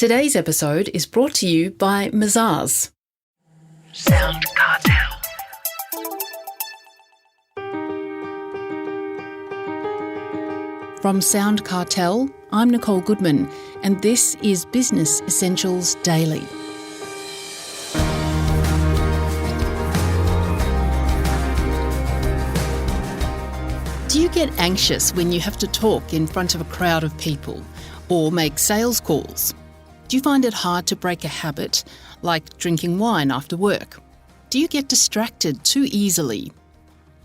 Today's episode is brought to you by Mazars. SoundCartel. From SoundCartel, I'm Nicole Goodman, and this is Business Essentials Daily. Do you get anxious when you have to talk in front of a crowd of people or make sales calls? Do you find it hard to break a habit, like drinking wine after work? Do you get distracted too easily?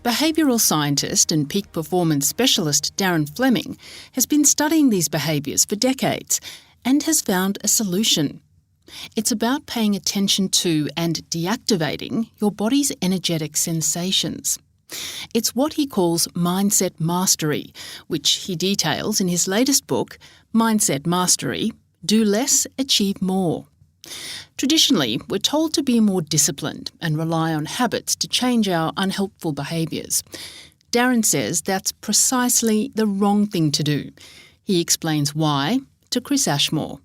Behavioural scientist and peak performance specialist Darren Fleming has been studying these behaviours for decades and has found a solution. It's about paying attention to and deactivating your body's energetic sensations. It's what he calls mindset mastery, which he details in his latest book, Mindset Mastery: Do Less, Achieve More. Traditionally, we're told to be more disciplined and rely on habits to change our unhelpful behaviours. Darren says that's precisely the wrong thing to do. He explains why to Chris Ashmore.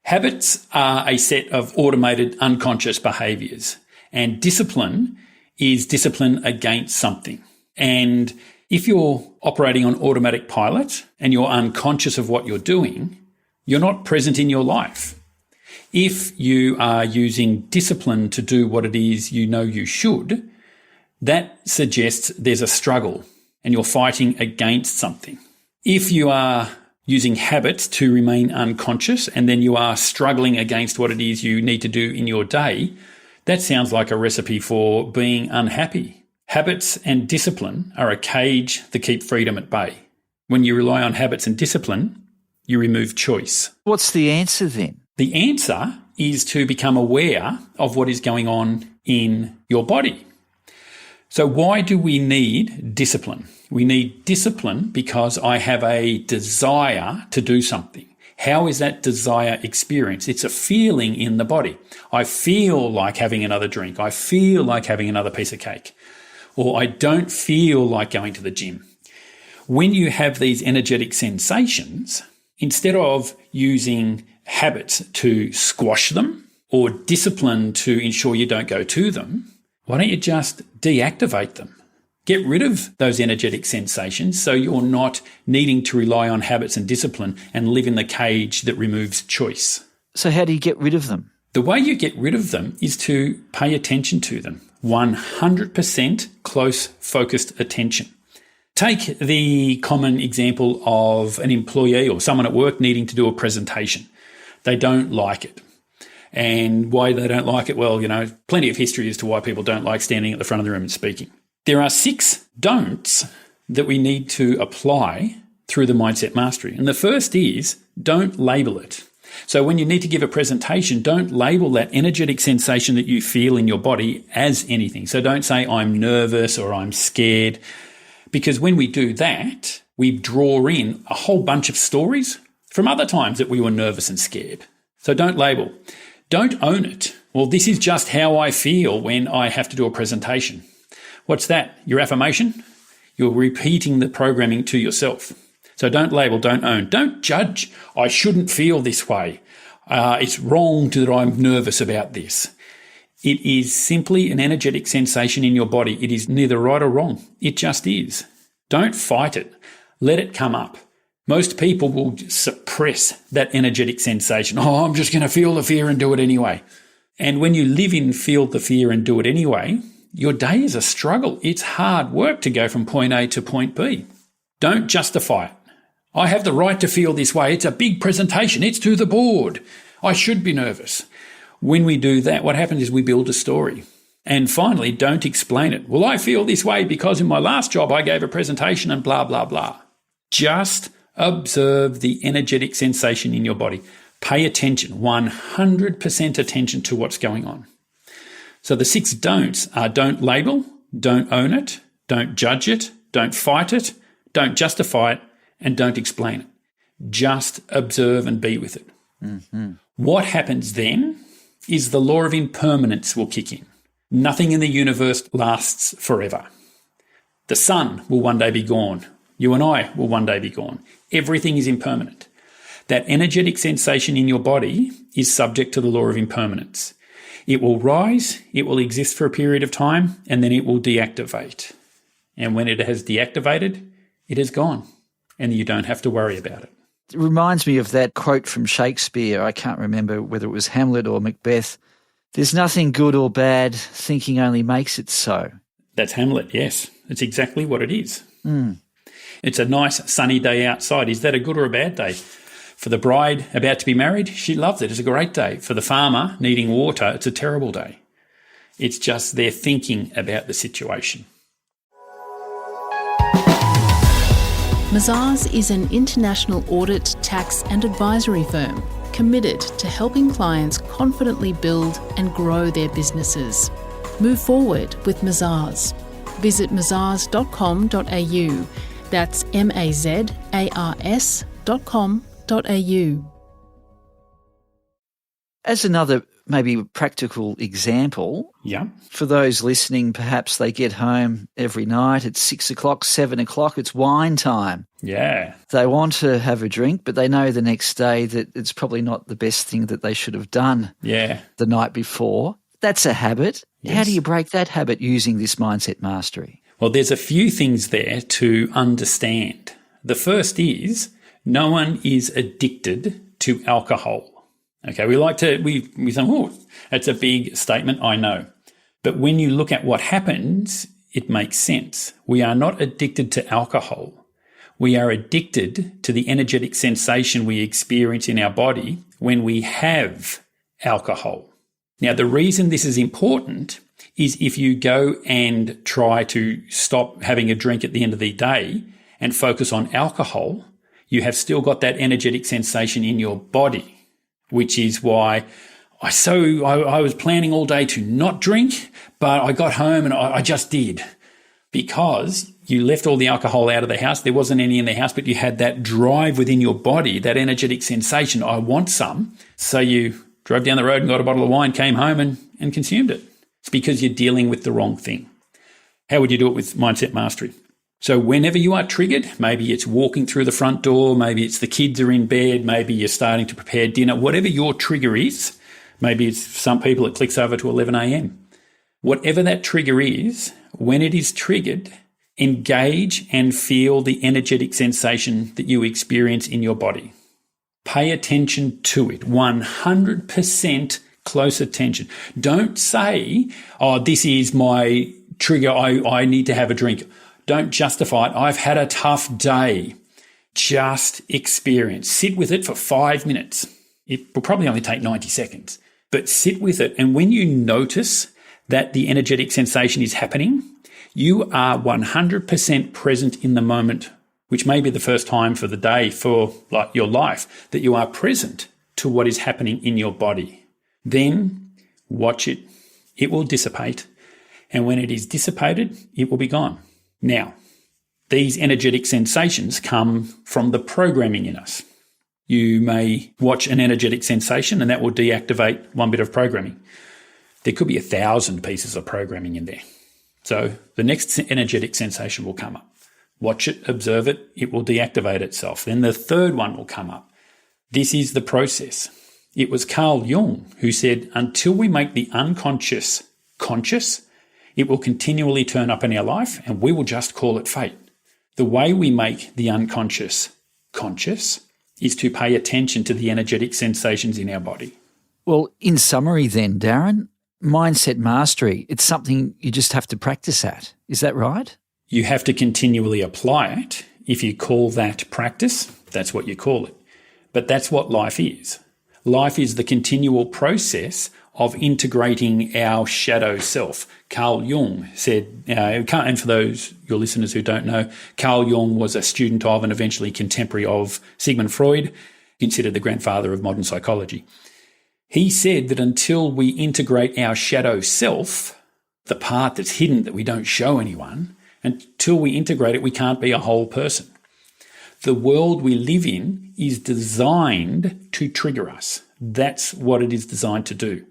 Habits are a set of automated unconscious behaviours, and discipline is discipline against something. And if you're operating on automatic pilot and you're unconscious of what you're doing, you're not present in your life. If you are using discipline to do what it is you know you should, that suggests there's a struggle and you're fighting against something. If you are using habits to remain unconscious and then you are struggling against what it is you need to do in your day, that sounds like a recipe for being unhappy. Habits and discipline are a cage that keep freedom at bay. When you rely on habits and discipline, you remove choice. What's the answer then? The answer is to become aware of what is going on in your body. So why do we need discipline? We need discipline because I have a desire to do something. How is that desire experienced? It's a feeling in the body. I feel like having another drink. I feel like having another piece of cake. Or I don't feel like going to the gym. When you have these energetic sensations, instead of using habits to squash them or discipline to ensure you don't go to them, why don't you just deactivate them? Get rid of those energetic sensations so you're not needing to rely on habits and discipline and live in the cage that removes choice. So how do you get rid of them? The way you get rid of them is to pay attention to them. 100% close, focused attention. Take the common example of an employee or someone at work needing to do a presentation. They don't like it. And why they don't like it? Well, plenty of history as to why people don't like standing at the front of the room and speaking. There are 6 don'ts that we need to apply through the mindset mastery. And the first is don't label it. So when you need to give a presentation, don't label that energetic sensation that you feel in your body as anything. So don't say I'm nervous or I'm scared, because when we do that, we draw in a whole bunch of stories from other times that we were nervous and scared. So don't label. Don't own it. Well, this is just how I feel when I have to do a presentation. What's that? Your affirmation? You're repeating the programming to yourself. So don't label, don't own. Don't judge. I shouldn't feel this way. It's wrong that I'm nervous about this. It is simply an energetic sensation in your body. It is neither right or wrong. It just is. Don't fight it. Let it come up. Most people will suppress that energetic sensation. Oh, I'm just going to feel the fear and do it anyway. And when you live in feel the fear and do it anyway, your day is a struggle. It's hard work to go from point A to point B. Don't justify it. I have the right to feel this way. It's a big presentation. It's to the board. I should be nervous. When we do that, what happens is we build a story. And finally, don't explain it. Well, I feel this way because in my last job I gave a presentation and blah, blah, blah. Just observe the energetic sensation in your body. Pay attention, 100% attention to what's going on. So the 6 don'ts are don't label, don't own it, don't judge it, don't fight it, don't justify it, and don't explain it. Just observe and be with it. Mm-hmm. What happens then is the law of impermanence will kick in. Nothing in the universe lasts forever. The sun will one day be gone. You and I will one day be gone. Everything is impermanent. That energetic sensation in your body is subject to the law of impermanence. It will rise, it will exist for a period of time, and then it will deactivate. And when it has deactivated, it is gone, and you don't have to worry about it. It reminds me of that quote from Shakespeare. I can't remember whether it was Hamlet or Macbeth. There's nothing good or bad, thinking only makes it so. That's Hamlet, yes. It's exactly what it is. Mm. It's a nice sunny day outside. Is that a good or a bad day? For the bride about to be married, she loves it. It's a great day. For the farmer needing water, it's a terrible day. It's just they're thinking about the situation. Mazars is an international audit, tax and advisory firm committed to helping clients confidently build and grow their businesses. Move forward with Mazars. Visit mazars.com.au. That's mazars.com.au. As another maybe practical example, Yeah. for those listening, perhaps they get home every night at 6 o'clock, 7 o'clock, it's wine time. Yeah. They want to have a drink, but they know the next day that it's probably not the best thing that they should have done Yeah. the night before. That's a habit. Yes. How do you break that habit using this mindset mastery? Well, there's a few things there to understand. The first is no one is addicted to alcohol. Okay, we say, oh, that's a big statement, I know. But when you look at what happens, it makes sense. We are not addicted to alcohol. We are addicted to the energetic sensation we experience in our body when we have alcohol. Now, the reason this is important is if you go and try to stop having a drink at the end of the day and focus on alcohol, you have still got that energetic sensation in your body, which is why I was planning all day to not drink, but I got home and I just did. Because you left all the alcohol out of the house. There wasn't any in the house, but you had that drive within your body, that energetic sensation, I want some. So you drove down the road and got a bottle of wine, came home and consumed it. It's because you're dealing with the wrong thing. How would you do it with mindset mastery? So whenever you are triggered, maybe it's walking through the front door, maybe it's the kids are in bed, maybe you're starting to prepare dinner, whatever your trigger is, maybe it's some people it clicks over to 11 a.m. Whatever that trigger is, when it is triggered, engage and feel the energetic sensation that you experience in your body. Pay attention to it, 100% close attention. Don't say, oh, this is my trigger, I need to have a drink. Don't justify it. I've had a tough day. Just experience. Sit with it for 5 minutes. It will probably only take 90 seconds, but sit with it. And when you notice that the energetic sensation is happening, you are 100% present in the moment, which may be the first time for the day for like your life that you are present to what is happening in your body. Then watch it. It will dissipate. And when it is dissipated, it will be gone. Now, these energetic sensations come from the programming in us. You may watch an energetic sensation and that will deactivate one bit of programming. There could be 1,000 pieces of programming in there. So the next energetic sensation will come up. Watch it, observe it, it will deactivate itself. Then the third one will come up. This is the process. It was Carl Jung who said, until we make the unconscious conscious, it will continually turn up in our life and we will just call it fate. The way we make the unconscious conscious is to pay attention to the energetic sensations in our body. Well, in summary then, Darren, mindset mastery, it's something you just have to practice at. Is that right? You have to continually apply it. If you call that practice, that's what you call it. But that's what life is. Life is the continual process of integrating our shadow self. Carl Jung said, and for those, your listeners who don't know, Carl Jung was a student of and eventually contemporary of Sigmund Freud, considered the grandfather of modern psychology. He said that until we integrate our shadow self, the part that's hidden that we don't show anyone, until we integrate it, we can't be a whole person. The world we live in is designed to trigger us. That's what it is designed to do.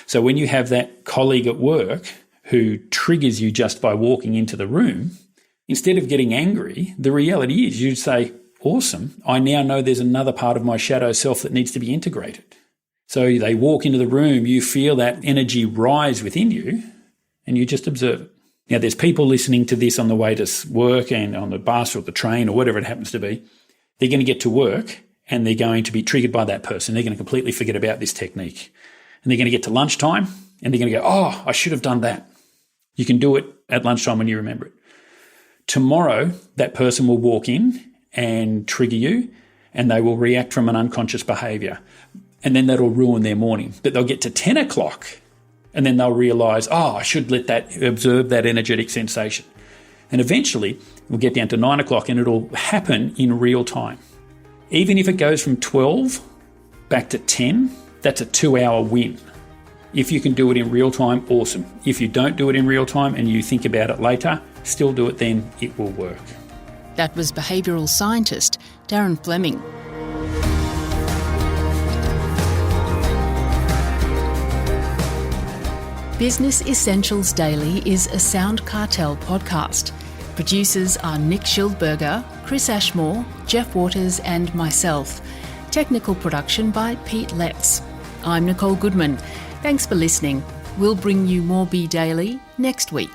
So when you have that colleague at work who triggers you just by walking into the room, instead of getting angry, the reality is you'd say, awesome. I now know there's another part of my shadow self that needs to be integrated. So they walk into the room, you feel that energy rise within you, and you just observe it. Now, there's people listening to this on the way to work and on the bus or the train or whatever it happens to be. They're going to get to work and they're going to be triggered by that person. They're going to completely forget about this technique. And they're going to get to lunchtime and they're going to go, oh, I should have done that. You can do it at lunchtime when you remember it. Tomorrow, that person will walk in and trigger you and they will react from an unconscious behaviour. And then that'll ruin their morning. But they'll get to 10 o'clock and then they'll realise, oh, I should observe that energetic sensation. And eventually we'll get down to 9 o'clock and it'll happen in real time. Even if it goes from 12 back to 10, that's a 2-hour win. If you can do it in real time, awesome. If you don't do it in real time and you think about it later, still do it then, it will work. That was behavioural scientist Darren Fleming. Business Essentials Daily is a SoundCartel podcast. Producers are Nick Schildberger, Chris Ashmore, Jeff Waters and myself. Technical production by Pete Letts. I'm Nicole Goodman. Thanks for listening. We'll bring you more Be Daily next week.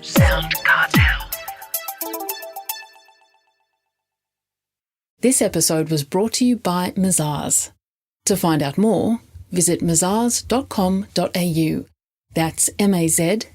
SoundCartel. This episode was brought to you by Mazars. To find out more, visit mazars.com.au. That's mazars.com.au.